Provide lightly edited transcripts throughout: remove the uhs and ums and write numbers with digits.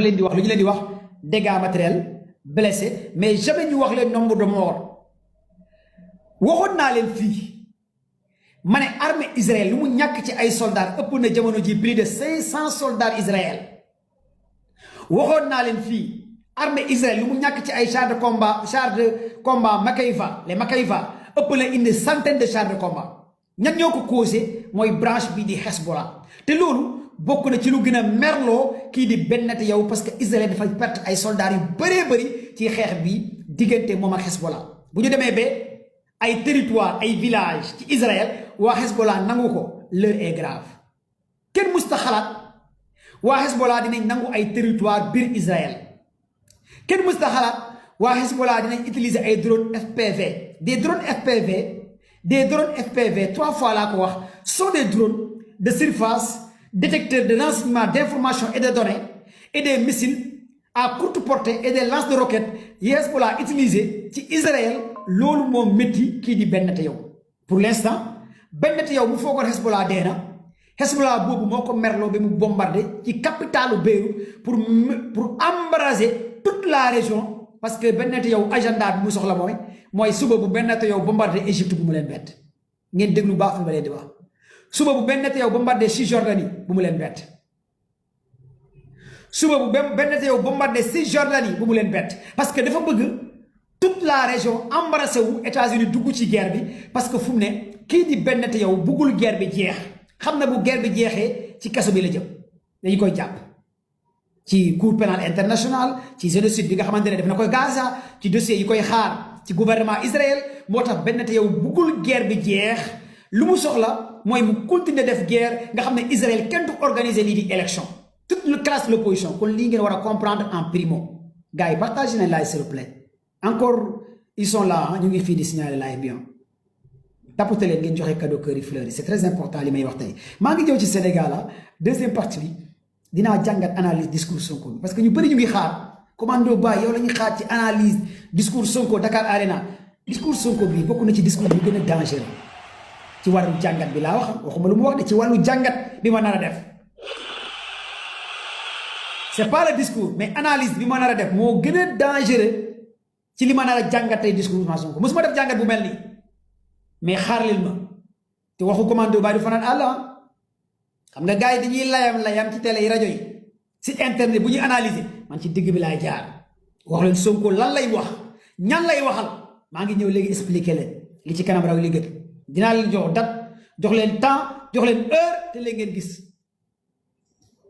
leen di wax lu ñu leen di wax dégâts matériels blessés mais jamais ñu wax leen nombre de morts waxoon naa leen fii ma ne armée Israël lu mu ñàkk ci ay soldats ëpp na jamono ji plus de 500 soldats Israël waxoon naa leen fii armée Israël lu mu ñàkk ci ay chars de combat Makaiva les Makaiva ëpp na une centaine de chars de combat ñan ñoo ko causé mooy branche bii di Hezbollah te loolu bokk na ci lu gën a merloo kii di Benn Netanyahu parce que Israël dafa perte ay soldats yu bëree bëri ci xeex bi diggante moom ak Hezbollah bu ñu demee ba ay territoire ay village ci Israël waa Hezbollah nangu ko l'heure est grave kenn musta xalaat waa Hezbollah dinañ nangu ay territoire biir Israël kenn musta xalaat waa Hezbollah dinañ utiliser ay drones FPV des drones FPV 3 fois laa ko wax sont des drones de surface détecteurs de renseignement d'informations et de données et des missiles à courte portée et des lances de roquettes yi Hezbollah utilisé ci Israël loolu moom métti kii di Benn Netanyahu pour l'instant Benn Netanyahu mu foogoon Hezbollah dee na Hezbollah boobu moo ko merloo ba mu bombardé ci capitalu Beyrouth pour embraser toute la région parce que Benn Netanyahu agenda bi mu soxla mooy suba bu Benn Netanyahu bombardé Égypte bu mu leen bett ngeen déglu baax fi ma leen di wax suba bu Benn Netanyahu bombardé Cisjordanie bu mu leen bett suba bu Benn Netanyahu bombardé Cisjordanie bu mu leen bett parce que dafa bëgg toute la région embrassé wu États-Unis dugg ci guerre bi parce que fu mu ne kii di Benn Netanyahu bëggul guerre bi jeex xam na bu guerre bi jeexee ci kaso bi la jëm dañu koy jàpp ci cour pénal international ci génocide bi nga xamante ne def na koy Gaza ci dossier yi koy xaar ci gouvernement Israël moo tax Benn Netanyahu bëggul guerre bi jeex lu mu soxla mooy mu continuer def guerre nga xam ne Israël kenn du organiser lii di élection toute la classe de l'opposition kon lii ngeen war a comprendre en primo gars yi partagez nañ live s'il vous plaît encore ils sont là ñu ngi fii di signaler live bien tapote leen ngeen joxe cadeau cœur yi fleurs yi c'est très important li may wax tey maa ngi ñëw ci Sénégal la deuxième partie bi dinaa jàngat analyse discours Sonko bi parce que ñu bëri ñu ngi xaar commando Ba yow la ñuy xaar ci analyse discours Sonko Dakar Arena discours Sonko bi bokk na ci discours bi gën a dangereux ci wàllu jàngat bi laa wax waxuma lu mu wax de ci wàllu jàngat bi ma nar a def c'est pas le discours mais analyse bi ma nar a def moo gën a dangereux ci li ma nar a jàngat tey discours Sonko mosuma def jàngat bu mel nii mais xaar leen ma te waxu commando Ba du fanaan àll xam nga gars yi dañuy layam ci télé yi rajo yi si internet bu ñuy analyser man ci digg bi laay jaar wax leen Sonko lan lay wax ñan lay waxal maa ngi ñëw léegi expliquer leen li ci kanam raw li gët dinaa leen jox date jox leen temps jox leen heure te léegi ngeen gis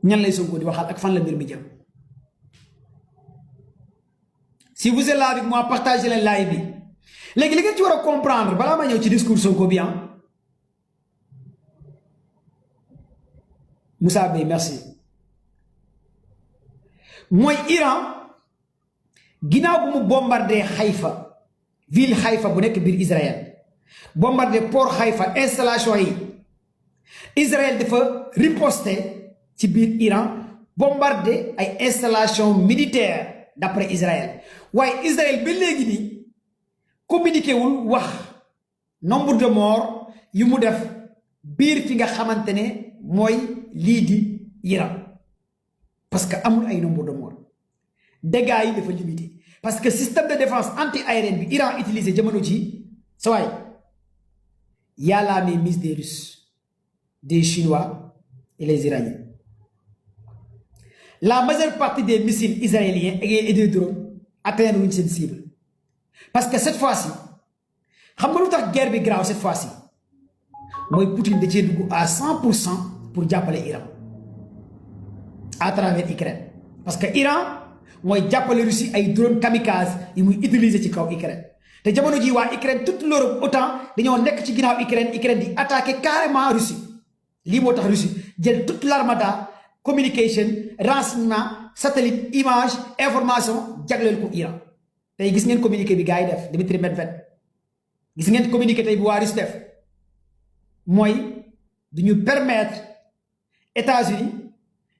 ñan lay Sonko di waxal ak fan la mbir mi jëm si vous êtes là avec moi partagez leen live bi léegi li ngeen ci war a comprendre balaa ma ñëw ci discours Sonko bi Moussa Bey merci mooy Iran ginnaaw bu mu bombardé Haïfa ville Haïfa bu nekk biir Israël bombardé port Haïfa installation yi Israël dafa riposter ci biir Iran bombardé ay installation militaire d'après Israël waaye Israël ba léegi nii communiqué wul wax nombre de morts yu mu def biir fi nga xamante ne mooy lii di Iran parce que amul ay nombre de morts dégâts yi dafa limité parce que système de défense anti-aérienne bi Iran utilisé jamono ji sa waay y a la mainmise des Russes des Chinois et les Iraniens la majeure partie des missiles israéliens et des drones atteindre wuñ seen cible parce que cette fois-ci xam nga lu tax guerre bi grave cette fois-ci mooy Poutine da cee dugg à 100% pour jàppale Iran à travers Ukraine parce que Iran mooy jàppale Russie ay drone kamikaze yi muy utiliser ci kaw Ukraine te jamono ji waa Ukraine toute l'Europe autant dañoo nekk ci ginnaaw Ukraine di attaquer carrément Russie lii moo tax Russie jël toute l'armada communication renseignement satellite image information jagleel ko Iran tey gis ngeen communiqué bi gars yi def Dmitri Medvedev gis ngeen communiqué tey bu waa Russie def mooy duñu permettre États-Unis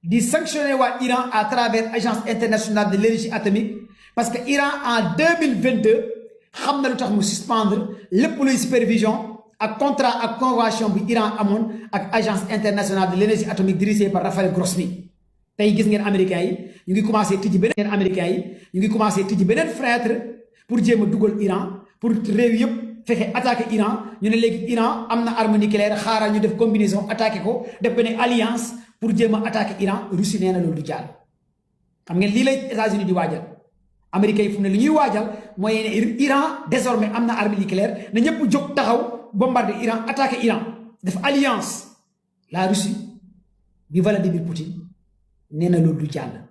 di sanctionner waa Iran à travers agence internationale de l'énergie atomique parce que Iran en 2022 xam na lu tax mu suspendre lépp luy supervision ak contrat ak convention bu Iran amoon ak agence internationale de l'énergie atomique dirigée par Rafael Grossi tey gis ngeen américains yi ñu ngi commencé tijji beneen américains yi ñu ngi commencé tijji beneen fenêtre pour jéem a dugal Iran pour réew yëpp fexe attaqué Iran ñu ne léegi Iran am na arme nucléaire xaaral ñu def combinaison attaqué ko def benn alliance pour jéem a attaqué Iran Russie nee na loolu du jàll. xam ngeen lii lay États-Unis di waajal américains yi fu mu ne li ñuy waajal mooy ne Iran désormais am na arme nucléaire na ñëpp jóg taxaw bombardé Iran attaqué Iran def alliance la Russie bi Vladimir Poutine nee na loolu du jàll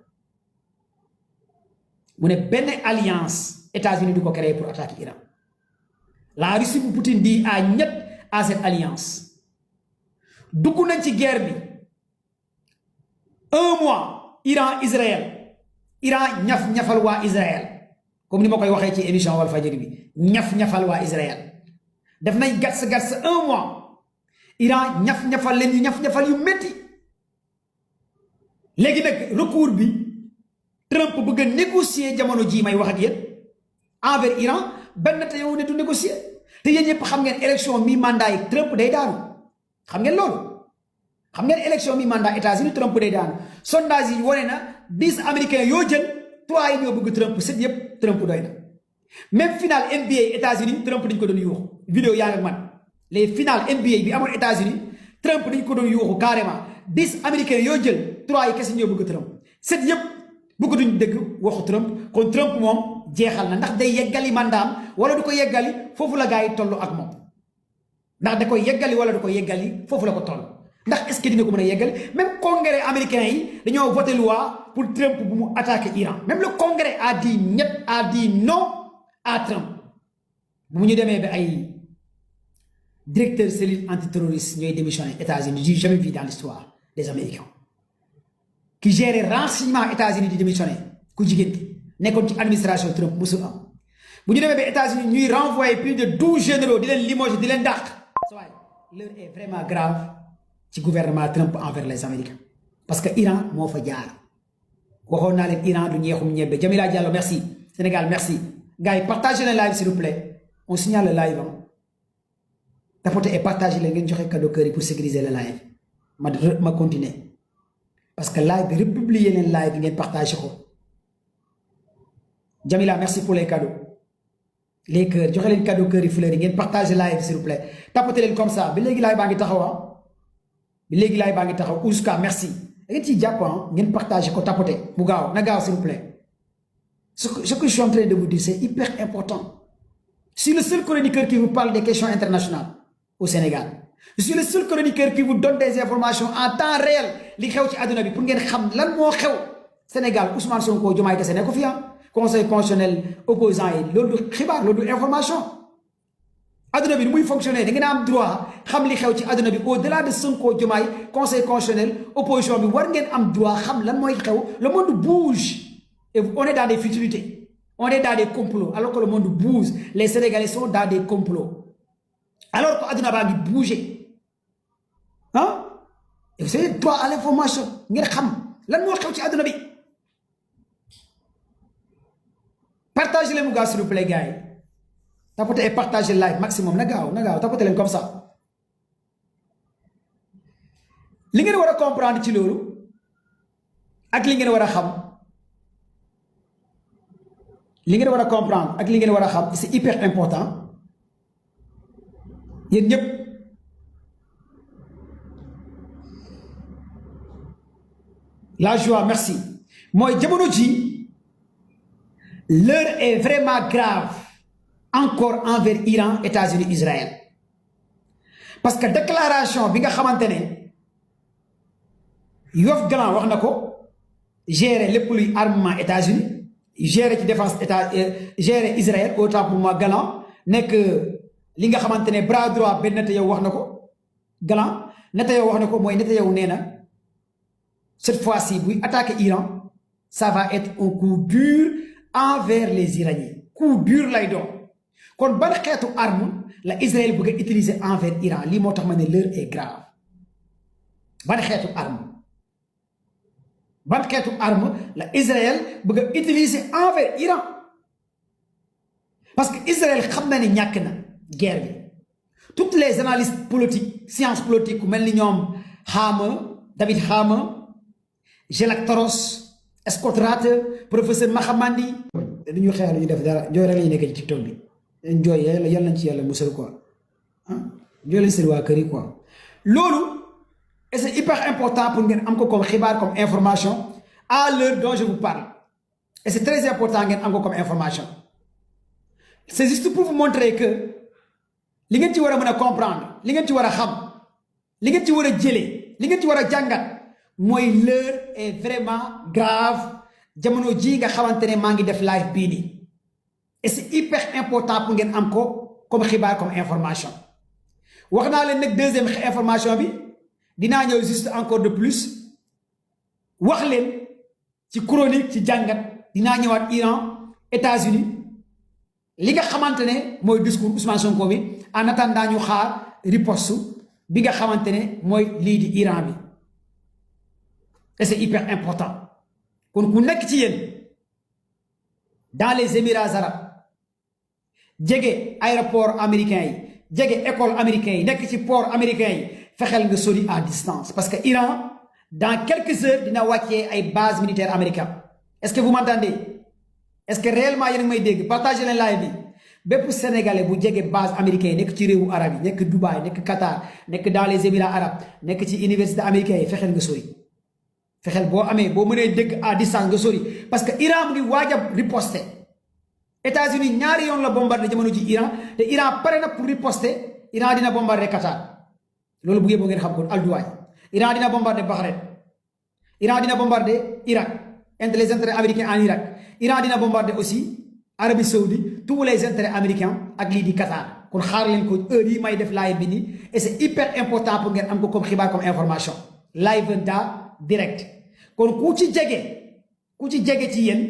mu ne benn alliance États-Unis du ko créer pour attaquer Iran la Russie bu Poutine dit à ñett à cette alliance dugg nañ ci guerre bi 1 mois Iran Israël Iran ñaf-ñafal waa Israël comme ni ma koy waxee ci émission Walfadjri bi ñaf-ñafal waa Israël def nañ gats 1 mois Iran ñaf-ñafal leen yu ñaf-ñafal yu métti léegi nag recours bi Trump bëgg a négocier jamono jii may wax ak yéen envers Iran benn te yow ne du négocier te yéen ñëpp xam ngeen élection mi mandat yi Trump day daanu xam ngeen loolu xam ngeen élection mi mandat États-Unis Trump day daanu sondage yi wane na 10 américains yoo jël 3 yi ñoo bëgg Trump 7 yëpp Trump doy na même final NBA États-Unis Trump dañ ko doon yuuxu vidéo yaa ngi man les final NBA bi amoon États-Unis Trump dañ ko doon yuuxu carrément 10 américains yoo jël 3 yi kese ñoo bëgg Trump 7 yëpp bëgg duñ dëgg waxu Trump kon Trump moom jeexal na ndax day yeggali mandaam wala du ko yeggali foofu la gaa yi toll ak moom ndax da koy yeggali wala du ko yeggali foofu la ko toll ndax est-ce que dina ko mën a yeggali même congrès américain yi dañoo voté loi pour Trump bu mu attaquer Iran même le congrès a dit non à Trump bu ñu demee ba ay directeur cellule antiterroriste ñooy démissionné États-Unis j'ai jamais vu dans l'histoire des Américains qui gère renseignement États-Unis di démissionné ku jigéen ki nekkoon ci administration Trump musul am bu ñu demee ba États-Unis ñuy renvoyer plus de 12 généraux di leen limoger di leen dàq waaye l'heure est vraiment grave ci gouvernement Trump envers les Américains parce que Iran moo fa jaar waxoon naa leen Iran du ñeexum ñebbe Jamila Diallo merci Sénégal merci gars yi partagez le live s'il vous plaît on signale le live tapoter et partager leen ngeen joxe cadeau cœur yi pour sécuriser le live ma continuer parce que live bi republier leen live bi ngeen partager ko Jamila merci pour les cadeaux les cœurs joxe leen cadeau cœur yi fleurs yi ngeen partager live s'il vous plaît tapoter leen comme ça bi léegi live baa ngi taxaw bi léegi live baa ngi taxaw Ouska merci da ngeen ciy jàpp ngeen partager ko tapoter mu gaaw na gaaw s'il vous plaît ce que je suis en train de vous dire c'est hyper important je suis le seul chroniqueur qui vous parle des questions internationales au Sénégal je suis le seul chroniqueur qui vous donne des informations en temps réel li xew ci àdduna bi pour ngeen xam lan moo xew Sénégal Ousmane Sonko Diomaye kese ne ko fi conseil constitutionnel opposant yi loolu du xibaar loolu du information àdduna bi ni muy fonctionner da ngeen am droit xam li xew ci àdduna bi au-delà de Sonko Diomaye conseil constitutionnel opposition bi war ngeen am droit xam lan mooy xew le monde bouge et on est dans des futurités on est dans des complots alors que le monde bouge les Sénégalais sont dans des complots alors que àdduna baa ngi bouger et vous avez droit à l'information ngeen xam lan moo xew ci àdduna bi partagez leen mu gaaw s'il vous plaît gars yi tapotez et partagez live maximum na gaaw tapotez leen comme ça li ngeen war a comprendre ci loolu ak li ngeen war a xam li ngeen war a comprendre ak li ngeen war a xam c'est hyper important yéen ñëpp la joie merci mooy jamono ji l'heure est vraiment grave encore envers Iran États-Unis Israël parce que déclaration bi nga xamante ne Yoav Gallant wax na ko gérer lépp luy armement États-Unis gérer ci défense état gérer Israël autant pour moi Gallant nekk li nga xamante ne bras droit benn Netanyahu wax na ko Gallant Netanyahu wax na ko mooy Netanyahu nee na cette fois-ci buy attaquer Iran ça va être un coup dur envers les Iraniens coup dur lay doon kon ban xeetu arme la Israël bëgg a utiliser envers Iran lii moo tax ma ne l'heure est grave ban xeetu arme la Israël bëgg a utiliser envers Iran parce que Israël xam na ne ñàkk na guerre bi toutes les analystes politiques sciences politiques ku mel ni ñoom David Hammer Gelactoros Escotrate professeur Mahamandi duñu xéal ñu def dara joy rek lañu nekk ci TikTok bi joy yalla nañ ci yalla musal quoi joy leen seen waa kër yi quoi lolu et c'est hyper important pour ngeen am ko comme xibaar comme information à l'heure dont je vous parle et c'est très important ngeen am ko comme information c'est juste pour vous montrer que li ngeen ci wara mëna comprendre li ngeen ci wara xam li ngeen ci wara jëlé li ngeen ci wara jangat moy l'heure est vraiment grave jamono ji nga xamantene ma ngi def live bi ni et c'est hyper important pour ngeen am ko comme xibaar comme information waxna len nak deuxième information bi dina ñew juste encore de plus wax len ci chronique ci jangat dina ñewat Iran États-Unis li nga xamantene moy discours Ousmane Sonko bi en attendant ñu xaar riposte bi nga xamantene moy li di Iran bi et c'est hyper important kon ku nek ci yeen dans les Émirats arabes djégé aéroport américain yi djégé école américain yi nek ci port américain yi fexel nga sori à distance parce que Iran dans quelques heures dina wàccee ay base militaire américain est-ce que vous m'entendez est-ce que réellement yéen may dégg partagez leen live bi bépp sénégalais bu djégé base américain nek ci réewu arab yi nek Dubaï nek Qatar nek dans les Émirats arabes nek ci université américain yi fexel nga sori fexel bo amé bo mëne dégg à distance nga sori parce que Iran mu ngi wajab riposter États-Unis ñaari yoon la bombarder jamono ji Iran te Iran paré na pour riposter Iran dina bombarder Qatar lolu bu yebo ngeen xam ko al duway Iran dina bombarder Bahreïn Iran dina bombarder Irak les intérêts américains en Irak Iran dina bombarder aussi Arabie Saoudite tous les intérêts américains ak li di Qatar kon xaar leen ko heure yi may def live bi ni et c'est hyper important pour ngeen am ko comme xibaar comme information live da direct kon ku ci djégé ci yeen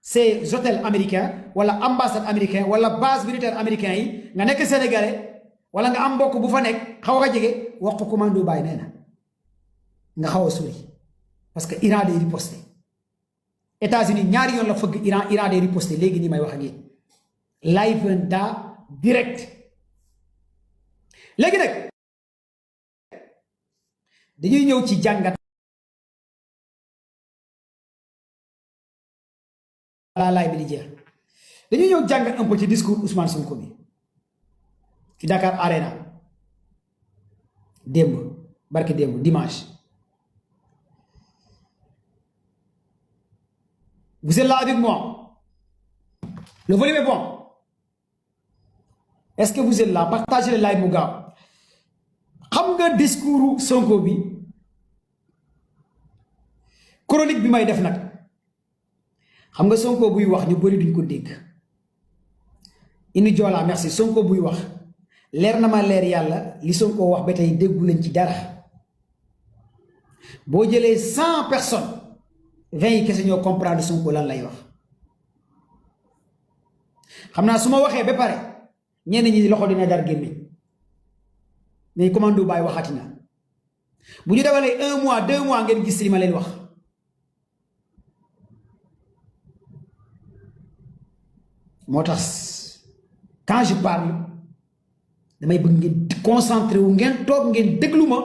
ces hôtels américains wala ambassade américain wala base militaire américain yi nga nek sénégalais wala nga am mbokk bu fa nek xaw nga djégé wax ko commando bay néna nga xaw sori parce que Iran day riposter États-Unis ñaari yoon la feug Iran day riposter légui ni may wax ak yeen live da direct légui nak dañuy ñëw ci jangat la lay bi di jeex dañuy ñëw jangat un peu ci discours Ousmane Sonko bi ci Dakar Arena barke dimanche vous êtes là avec moi le volume est bon est-ce que vous êtes là partagez le live mu gaaw xam nga discours Sonko bi chronique bi may def nak xam nga Sonko buy wax ñu bari duñ ko dégg ini jola merci Sonko buy wax leer na ma leer yàlla li Sonko wax ba tey déggu leen ci dara boo jëlee 100 personnes 20 yi kese ñoo comprendre Sonko lan lay wax xam naa su ma waxee ba pare ñenn ñi loxo dina dar gémmiñ mais commando bay waxati na bu ñu dewalee 1 mois 2 mois ngeen gis li ma leen wax motax quand je parle damay bëgg ngeen concentré wu ngeen tok ngeen dégluma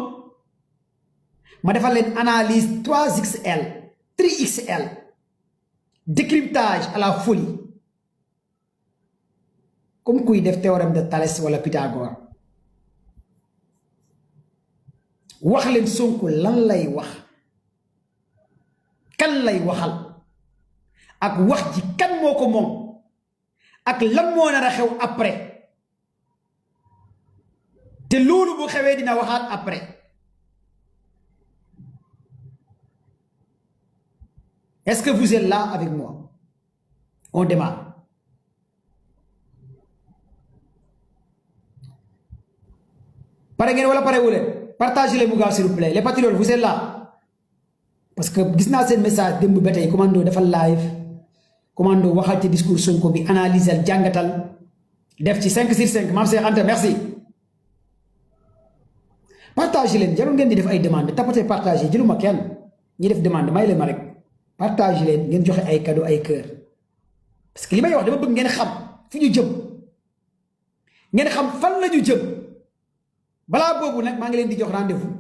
ma defal leen analyse 3XL 3XL décryptage à la folie comme kuy def théorème de Thalès wala Pythagore wax leen Sonko lan lay wax kan lay waxal ak wax ji kan moko mom ak lan mo na xew après te lolu bu xewé dina waxat après est-ce que vous êtes là avec moi on démarre paré ngeen wala paré wulé partagez les mougas s'il vous plaît les patriotes vous êtes là parce que gis na sen message demb betay commando defal live commando waxal ci discours Sonko bi analyser jangatal def ci 5 sur 5 mam Cheikh Anta merci partagez len jarul ngeen di def ay demande tapoter partager jëluma kenn ñi def demande may leen ma rek partagez len ngeen joxe ay cadeau ay cœur parce que limay wax dama bëgg ngeen xam fu ñu jëm ngeen xam fan lañu jëm bala bobu nak ma ngi leen di jox rendez-vous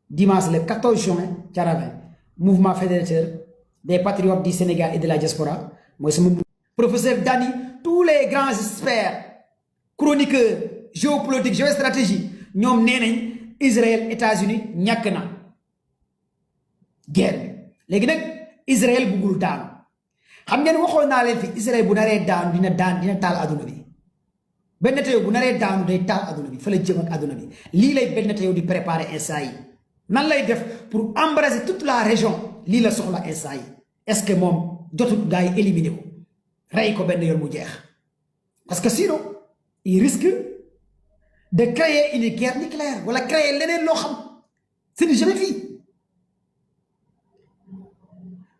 dimanche le 14 juin ci Ravin mouvement fédérateur des patriotes du Sénégal et de la diaspora mooy sama professeur Dani tous les grands experts chroniqueurs géopolitique géostratégie ñoom nee nañ Israël États-Unis ñàkk na guerre bi léegi nag Israël buggul daanu xam ngeen waxoon naa leen fi Israël bu naree daanu dina taal adduna bi benn tey bu naree daanu day taal adduna bi fa la jëm ak adduna bi lii lay benn tey di préparer instant yi nan lay def pour embrasser toute la région lii la soxla instant yi est-ce que moom jotul gars yi éliminer ko rey ko benn yoon mu jeex parce que sinon il risque de créer une guerre nucléaire wala créer leneen loo xam c'est du jamais vu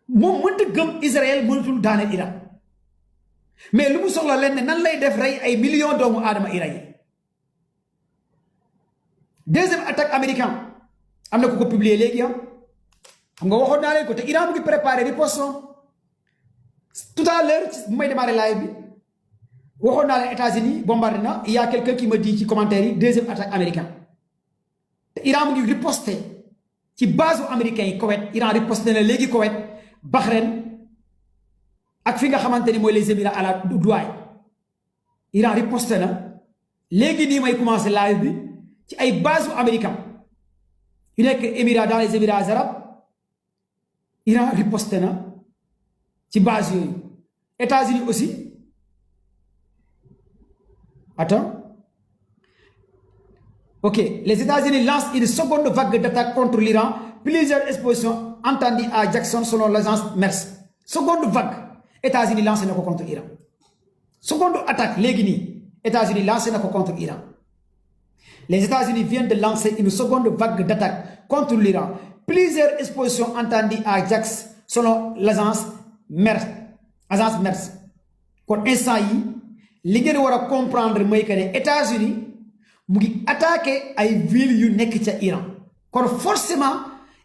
moom mënta gëm Israël mënatul daaneel Iran mais lu mu soxla leen ne nan lay def rey ay millions doomu aadama Iran yi deuxième attaque américain am na ku ko publier léegi xam nga waxoon naa leen ko te Iran mu ngi préparé riposte tout à l'heure bu may démarrer live bi waxoon naa leen États-Unis bombardé na il y a quelqu'un qui me dit ci commentaire yi deuxième attaque américain te Iran mu ngi riposté ci base américain yi Koweït Iran riposté na léegi Koweït Bahreïn ak fi nga xamante ni mooy les Émirats arabes Dubaï Iran riposté na léegi nii may commencé live bi ci ay base américain yu nekk Émirats dans les Émirats arabes Iran riposté na ci base yooyu États-Unis aussi attends ok les États-Unis lancent une seconde vague d'attaque contre l'Iran plusieurs expositions entendues à Jackson selon l'agence MERS seconde vague États-Unis lancé na ko contre Iran seconde attaque léegi nii États-Unis lancé na ko contre Iran les États-Unis viennent de lancer une seconde vague d'attaque contre l'Iran plusieurs expositions entendues à Jackson selon l'agence MERS kon instant yi li ngeen war a comprendre mooy que ne États-Unis mu ngi attaqué ay villes yu nekk ca Iran kon forcément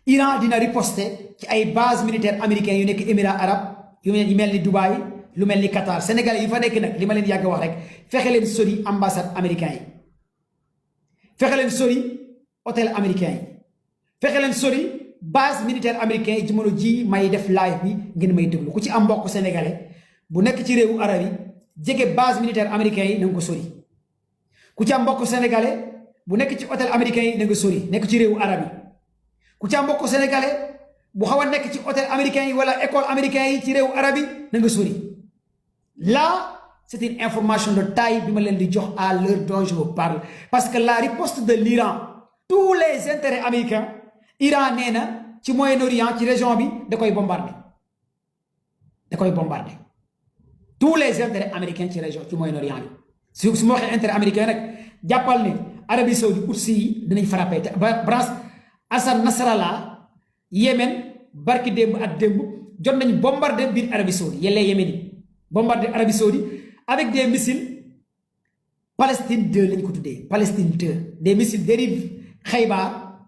Iran dina riposter ci ay bases militaires américaines yu nekk Émirats arabes yu mel ni Dubaï lu mel ni Qatar Sénégal yi fa nekk nag li ma leen yàgg wax rek fexe leen sori ambassade américain yi fexe leen sori hôtel américain yi fexe leen sori base militaire américain yi jamono ji may def live bi ngeen may déglu ku ci am mbokk sénégalais bu nekk ci réewu arab yi jege base militaire américain yi na nga ko sori ku ci am mbokk sénégalais bu nekk ci hôtel américain yi na nga sori nekk ci réewu arab yi ku ci am mbokk sénégalais bu xaw a nekk ci hôtel américain yi wala école américain yi ci réewu arab yi na nga sori là c'est une information de taille bi ma leen di jox à l'heure dont je vous parle parce que la riposte de l'Iran tous les intérêts américains Iran nee na ci Moyen-Orient ci région bi da koy bombarder tous les intérêts américains ci région ci Moyen-Orient bi su ma waxee intérêt américain rek jàppal ne Arabie Saoudite Houthi yi dinañ frappé te branche Hassan Nasrallah Yémen barki démb ak démb jot nañ bombarder biir Arabie Saoudite yellee Yéméni bombarder Arabie Saoudite avec des missiles Palestine 2 lañ ko tuddee Palestine 2 des missiles dérive Khaybar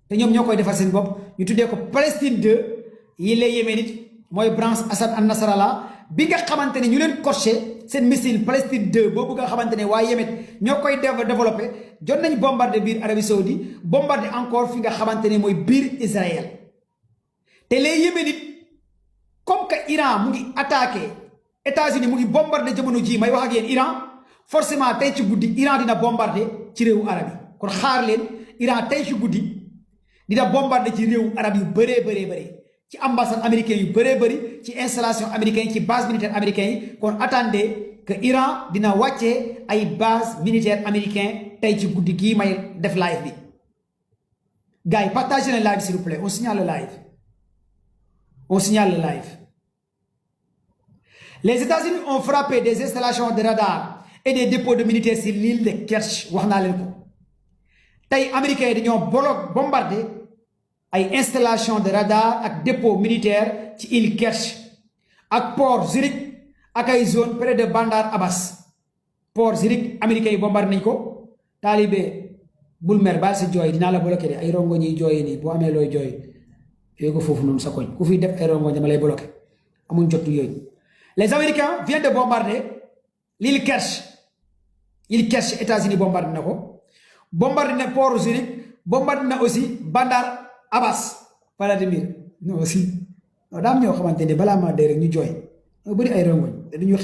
te ñoom ñoo koy defar seen bopp ñu tuddee ko Palestine 2 yellee Yéménite mooy branche Hassan al-Nasrallah bi nga xamante ne ñu leen coché seen missile Palestine 2 boobu nga xamante ne waa Yémen ñoo koy développé jot nañ bombardé biir Arabie Saoudite bombardé encore fi nga xamante ne mooy biir Israël te les Yéménites comme que Iran mu ngi attaqué États-Unis mu ngi bombardé jamono ji may wax ak yéen Iran forcément tey ci guddi Iran dina bombardé ci réewu arab yi kon xaar leen Iran tey ci guddi dina bombardé ci réewu arab yu bëree ci ambassade américain yu bëri ci installation américain ci base militaire américain yi kon attendez que Iran dina wàccee ay base militaire américain tey ci guddi gii may def live bi gars yi partagez le live s'il vous plaît on signale le live les États-Unis ont frappé des installations de radar et des dépôts de militaires sur l'île de Kerch wax naa leen ko tey américains yi dañoo bombardé ay installation de radar ak dépôt militaire ci île Kerch ak port Zurich ak ay zone près de Bandar Abbas port Zurich américains yi bombardé nañ ko taalibe bul mer baal si jooy dinaa la bloqué de ay rongo ñuy jooyee nii boo amee looy jooy yooyu ko foofu noonu sa koñ ku fi def ay rongo dama lay bloqué amuñ jotu yooyu les Américains viennent de bombarder l'île Kerch États-Unis bombardé na ko bombardé na port Zurich bombardé na aussi Bandar Abbas Vladimir non si non daam ñoo xamante ni balaa maa dee rek ñu jooy ñoo bëri ay rongoñ te duñu